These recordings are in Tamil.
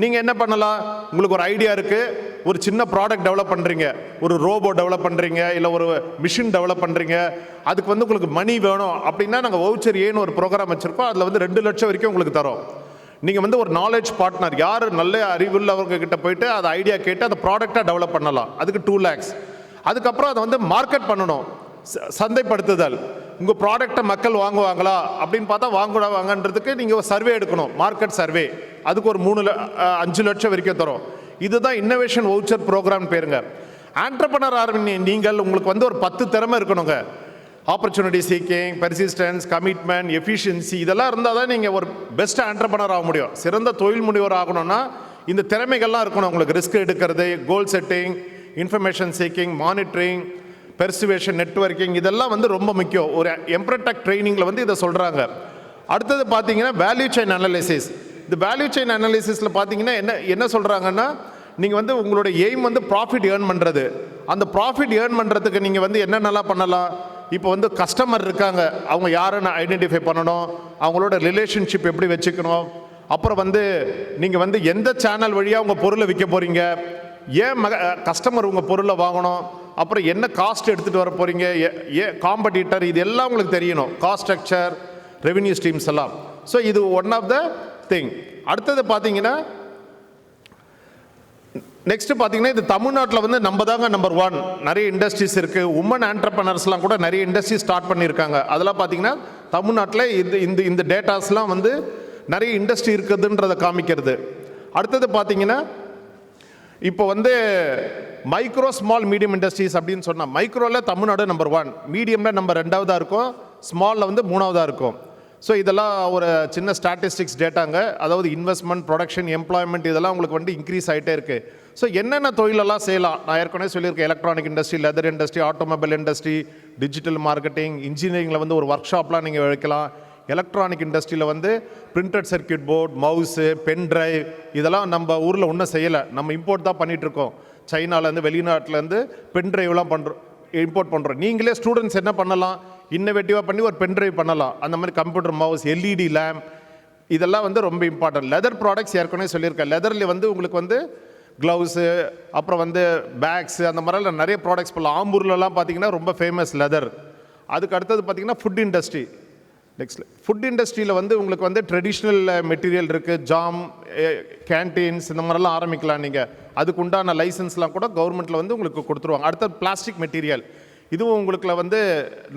நீங்கள் என்ன பண்ணலாம், உங்களுக்கு ஒரு ஐடியா இருக்குது, ஒரு சின்ன ப்ராடக்ட் டெவலப் பண்ணுறீங்க, ஒரு ரோபோ டெவலப் பண்ணுறீங்க, இல்லை ஒரு மிஷின் டெவலப் பண்ணுறீங்க, அதுக்கு வந்து உங்களுக்கு மணி வேணும் அப்படின்னா நாங்கள் வவுச்சர் ஏன்னு ஒரு ப்ரோக்ராம் வச்சுருக்கோம். அதில் வந்து 2 லட்சம் வரைக்கும் உங்களுக்கு தரோம். நீங்கள் வந்து ஒரு நாலேஜ் பார்ட்னர், யார் நல்ல அறிவுள்ளவங்க கிட்ட போயிட்டு அதை ஐடியா கேட்டு அதை ப்ராடக்டாக டெவலப் பண்ணலாம், அதுக்கு 2 lakhs. அதுக்கப்புறம் அதை வந்து மார்க்கெட் பண்ணணும், சந்தைப்படுத்துதல். உங்கள் ப்ராடக்டை மக்கள் வாங்குவாங்களா அப்படின்னு பார்த்தா வாங்குவாங்கன்றதுக்கு நீங்கள் ஒரு சர்வே எடுக்கணும், மார்க்கெட் சர்வே. அதுக்கு ஒரு 5 லட்சம் வரைக்கும் தரும். இதுதான் இன்னோவேஷன் வவுச்சர் ப்ரோக்ராம் பேருங்க. ஆண்டர்பனர் நீங்கள் உங்களுக்கு வந்து ஒரு 10 திறமை இருக்கணுங்க. Opportunity seeking, persistence, commitment, efficiency, இதெல்லாம் இருந்தால் தான் நீங்கள் ஒரு பெஸ்ட் ஆண்டர்பனர் ஆக முடியும். சிறந்த தொழில் முனைவர் ஆகணும்னா இந்த திறமைகள்லாம் இருக்கணும் உங்களுக்கு. ரிஸ்க் எடுக்கிறது, கோல் setting, information seeking, monitoring, persuasion, networking, இதெல்லாம் வந்து ரொம்ப முக்கியம். ஒரு எம்ப்ரடெக் ட்ரைனிங்கில் வந்து இதை சொல்கிறாங்க. அடுத்தது பார்த்தீங்கன்னா வேல்யூ செயின் அனாலிசிஸ். இந்த வேல்யூ செயின் அனாலிசிஸில் பார்த்தீங்கன்னா என்ன சொல்கிறாங்கன்னா, நீங்கள் வந்து உங்களோட எய்ம் வந்து ப்ராஃபிட் ஏர்ன் பண்ணுறது. அந்த ப்ராஃபிட் ஏர்ன் பண்ணுறதுக்கு நீங்கள் வந்து என்னென்னலாம் பண்ணலாம். இப்போ வந்து கஸ்டமர் இருக்காங்க, அவங்க யாருன்னு ஐடென்டிஃபை பண்ணணும், அவங்களோட ரிலேஷன்ஷிப் எப்படி வச்சுக்கணும், அப்புறம் வந்து நீங்கள் வந்து எந்த சேனல் வழியாக உங்கள் பொருளை விற்க போகிறீங்க, ஏன் கஸ்டமர் உங்கள் பொருளை வாங்கணும், அப்புறம் என்ன காஸ்ட் எடுத்துகிட்டு வர போகிறீங்க, காம்படிட்டர், இது எல்லாம் உங்களுக்கு தெரியணும். காஸ்ட் ஸ்ட்ரக்சர், ரெவென்யூ ஸ்ட்ரீம்ஸ் எல்லாம். ஸோ இது ஒன் ஆஃப் த திங். அடுத்தது பார்த்தீங்கன்னா நெக்ஸ்ட் பார்த்தீங்கன்னா இது தமிழ்நாட்டில் வந்து நம்ம தாங்க நம்பர் 1. நிறைய இண்டஸ்ட்ரீஸ் இருக்குது. உமன் ஆண்டர்பனர்ஸ்லாம் கூட நிறைய இண்டஸ்ட்ரி ஸ்டார்ட் பண்ணியிருக்காங்க. அதெல்லாம் பார்த்தீங்கன்னா தமிழ்நாட்டில் இந்த டேட்டாஸ்லாம் வந்து நிறைய இண்டஸ்ட்ரி இருக்குதுன்றதை காமிக்கிறது. அடுத்தது பார்த்தீங்கன்னா இப்போ வந்து மைக்ரோ ஸ்மால் மீடியம் இண்டஸ்ட்ரீஸ் அப்படின்னு சொன்னால், மைக்ரோவில் தமிழ்நாடு நம்பர் 1, மீடியமில் நம்பர் 2ஆக இருக்கும், ஸ்மாலில் வந்து 3ஆக இருக்கும். ஸோ இதெல்லாம் ஒரு சின்ன ஸ்டாட்டிஸ்டிக்ஸ் டேட்டாங்க. அதாவது இன்வெஸ்ட்மெண்ட், ப்ரொடக்ஷன், எம்ப்ளாய்மெண்ட் இதெல்லாம் உங்களுக்கு வந்து இன்க்ரீஸ் ஆகிட்டே இருக்குது. ஸோ என்னென்ன தொழிலெல்லாம் செய்யலாம் நான் ஏற்கனவே சொல்லியிருக்கேன். Electronic industry, leather industry, automobile industry, digital marketing, இன்ஜினியரிங்கில் வந்து ஒரு ஒர்க் ஷாப்லாம் நீங்கள் வைக்கலாம். எலக்ட்ரானிக் இண்டஸ்ட்ரியில் வந்து printed circuit board, mouse, pen drive, இதெல்லாம் நம்ம ஊரில் ஒன்றும் செய்யலை, நம்ம இம்போர்ட் தான் பண்ணிகிட்ருக்கோம். சைனாலேருந்து, வெளிநாட்டிலேருந்து பென் ட்ரைவ்லாம் இம்போர்ட் பண்ணுறோம். நீங்களே ஸ்டூடெண்ட்ஸ் என்ன பண்ணலாம், இன்னோவேட்டிவாக பண்ணி ஒரு பென் ட்ரைவ் பண்ணலாம். அந்த மாதிரி கம்ப்யூட்டர் மவுஸ், எல்இடி லேம்ப், இதெல்லாம் வந்து ரொம்ப இம்பார்ட்டன்ட். லெதர் ப்ராடக்ட்ஸ் ஏற்கனவே சொல்லியிருக்கேன். லெதரில் வந்து உங்களுக்கு வந்து க்ளவுஸு, அப்புறம் வந்து பேக்ஸு, அந்த மாதிரிலாம் நிறைய ப்ராடக்ட்ஸ் பண்ணலாம். ஆம்பூர்லலாம் பார்த்தீங்கன்னா ரொம்ப ஃபேமஸ் லெதர். அதுக்கு அடுத்தது பார்த்தீங்கன்னா ஃபுட் இண்டஸ்ட்ரி. நெக்ஸ்ட் ஃபுட் இண்டஸ்ட்ரியில் வந்து உங்களுக்கு வந்து ட்ரெடிஷ்னல் மெட்டீரியல் இருக்குது, ஜாம், கேன்டீன்ஸ், இந்த மாதிரிலாம் ஆரம்பிக்கலாம் நீங்கள். அதுக்கு உண்டான லைசன்ஸ்லாம் கூட கவர்மெண்ட்டில் வந்து உங்களுக்கு கொடுத்துருவாங்க. அடுத்தது பிளாஸ்டிக் மெட்டீரியல். இதுவும் உங்களுக்கு வந்து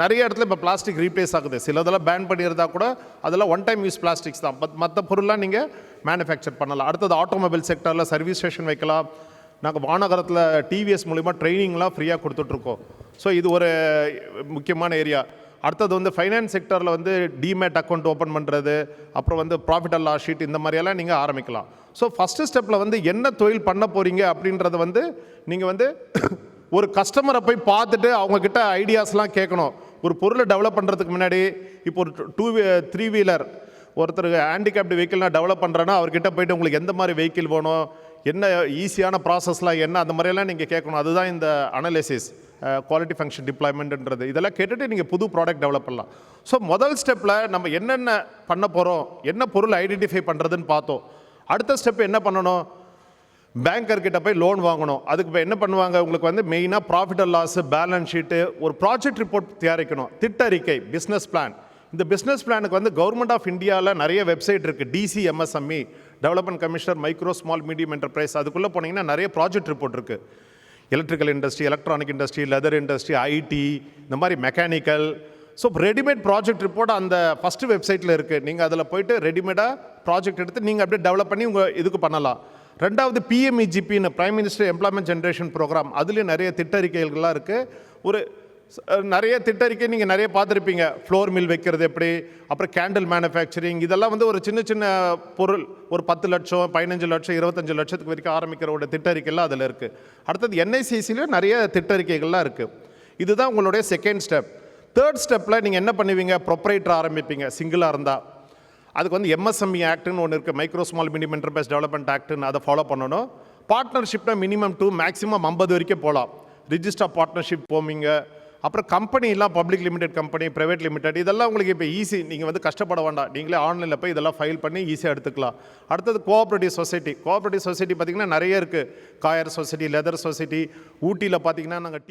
நிறைய இடத்துல இப்போ பிளாஸ்டிக் ரீப்ளேஸ் ஆகுது. சிலதெல்லாம் பேன் பண்ணியிருந்தா கூட அதெல்லாம் ஒன் டைம் யூஸ் பிளாஸ்டிக்ஸ் தான். மற்ற பொருள்லாம் நீங்கள் மேனுஃபேக்சர் பண்ணலாம். அடுத்தது ஆட்டோமொபைல் செக்டரில் சர்வீஸ் ஸ்டேஷன் வைக்கலாம். நாங்கள் வானகரத்தில் டிவிஎஸ் மூலிமா ட்ரைனிங்லாம் ஃப்ரீயாக கொடுத்துட்ருக்கோம். ஸோ இது ஒரு முக்கியமான ஏரியா. அடுத்தது வந்து ஃபைனான்ஸ் செக்டரில் வந்து டிமேட் அக்கௌண்ட் ஓப்பன் பண்ணுறது, அப்புறம் வந்து ப்ராஃபிட் அண்ட் லாஸ் ஷீட், இந்த மாதிரியெல்லாம் நீங்கள் ஆரம்பிக்கலாம். ஸோ ஃபஸ்ட்டு ஸ்டெப்பில் வந்து என்ன தொழில் பண்ண போகிறீங்க அப்படின்றத வந்து நீங்கள் வந்து ஒரு கஸ்டமரை போய் பார்த்துட்டு அவங்கக்கிட்ட ஐடியாஸ்லாம் கேட்கணும். ஒரு பொருளை டெவலப் பண்ணுறதுக்கு முன்னாடி இப்போ ஒரு 3 வீலர் ஒருத்தர் ஹேண்டிகேப்டு வெஹிக்கிள்னால் டெவலப் பண்ணுறேன்னா அவர்கிட்ட போய்ட்டு உங்களுக்கு எந்த மாதிரி வெஹிக்கிள் வேணும், என்ன ஈஸியான ப்ராசஸ்லாம் என்ன, அந்த மாதிரியெல்லாம் நீங்கள் கேட்கணும். அதுதான் இந்த அனாலிசிஸ், குவாலிட்டி ஃபங்க்ஷன் டிப்ளாய்மெண்ட்ன்றது. இதெல்லாம் கேட்டுட்டு நீங்கள் புது ப்ராடக்ட் டெவலப் பண்ணலாம். ஸோ முதல் ஸ்டெப்பில் நம்ம என்னென்ன பண்ண போகிறோம், என்ன பொருள் ஐடென்டிஃபை பண்ணுறதுன்னு பார்த்தோம். அடுத்த ஸ்டெப் என்ன பண்ணணும், பேங்கர்கிட்ட போய் லோன் வாங்கணும். அதுக்கு இப்போ என்ன பண்ணுவாங்க, உங்களுக்கு வந்து மெயினாக profit and loss, balance sheet, ஒரு ப்ராஜெக்ட் ரிப்போர்ட் தயாரிக்கணும், திட்டறிக்கை, பிஸ்னஸ் பிளான். இந்த பிஸ்னஸ் பிளானுக்கு வந்து கவர்மெண்ட் ஆஃப் இந்தியாவில் நிறைய வெப்சைட் இருக்குது. DCMSME, development commissioner micro small medium enterprise. அதுக்குள்ளே போனீங்கன்னா நிறைய ப்ராஜெக்ட் ரிப்போர்ட் இருக்குது. Electrical industry, electronic industry, leather industry, IT, இந்த மாதிரி mechanical. So readymade project report அந்த ஃபஸ்ட்டு வெப்சைட்டில் இருக்குது. நீங்கள் அதில் போய்ட்டு ரெடிமேடாக ப்ராஜெக்ட் எடுத்து நீங்கள் அப்படியே டெவலப் பண்ணி உங்கள் இதுக்கு பண்ணலாம். ரெண்டாவது PMEGPன்னு, prime minister employment generation programme. அதுலேயும் நிறைய திட்டறிக்கைகள்லாம் இருக்குது. ஒரு நிறைய திட்டறிக்கை நீங்கள் நிறைய பார்த்துருப்பீங்க. ஃப்ளோர் மில் வைக்கிறது எப்படி, அப்புறம் கேண்டில் மேனுஃபேக்சரிங், இதெல்லாம் வந்து ஒரு சின்ன சின்ன பொருள், ஒரு 10 லட்சம், 15 லட்சம், 25 லட்சத்துக்கு வரைக்கும் ஆரம்பிக்கிறோட திட்டறிக்கைலாம் அதில் இருக்குது. அடுத்தது NICCலையும் நிறைய திட்டறிக்கைகள்லாம் இருக்குது. இதுதான் உங்களுடைய செகண்ட் ஸ்டெப். தேர்ட் ஸ்டெப்பில் நீங்கள் என்ன பண்ணுவீங்க, ப்ரொப்ரைட்டர் ஆரம்பிப்பீங்க. சிங்கிளாக இருந்தால் அதுக்கு வந்து MSME ஆக்ட்னு ஒன்று இருக்குது, micro small medium enterprise development ஆக்ட்னு, அதை ஃபாலோ பண்ணணும். பார்ட்னர்ஷிப்னா மினிமம் 2 மேக்ஸிமம் 50 வரைக்கும் போகலாம். ரிஜிஸ்டர் பார்ட்னர்ஷிப் போவீங்க. அப்புறம் கம்பெனிலாம் public limited company, private limited, இதெல்லாம் உங்களுக்கு இப்போ ஈஸி. நீங்கள் வந்து கஷ்டப்பட வேண்டாம், நீங்களே ஆன்லைனில் போய் இதெல்லாம் ஃபைல் பண்ணி ஈஸியாக எடுத்துக்கலாம். அடுத்தது கோஆப்ரேட்டிவ் சொசைட்டி. கோஆப்ரேட்டிவ் சொசைட்டி பார்த்திங்கன்னா நிறைய இருக்குது. Coir society, leather society. ஊட்டியில் பார்த்திங்கன்னா நாங்கள்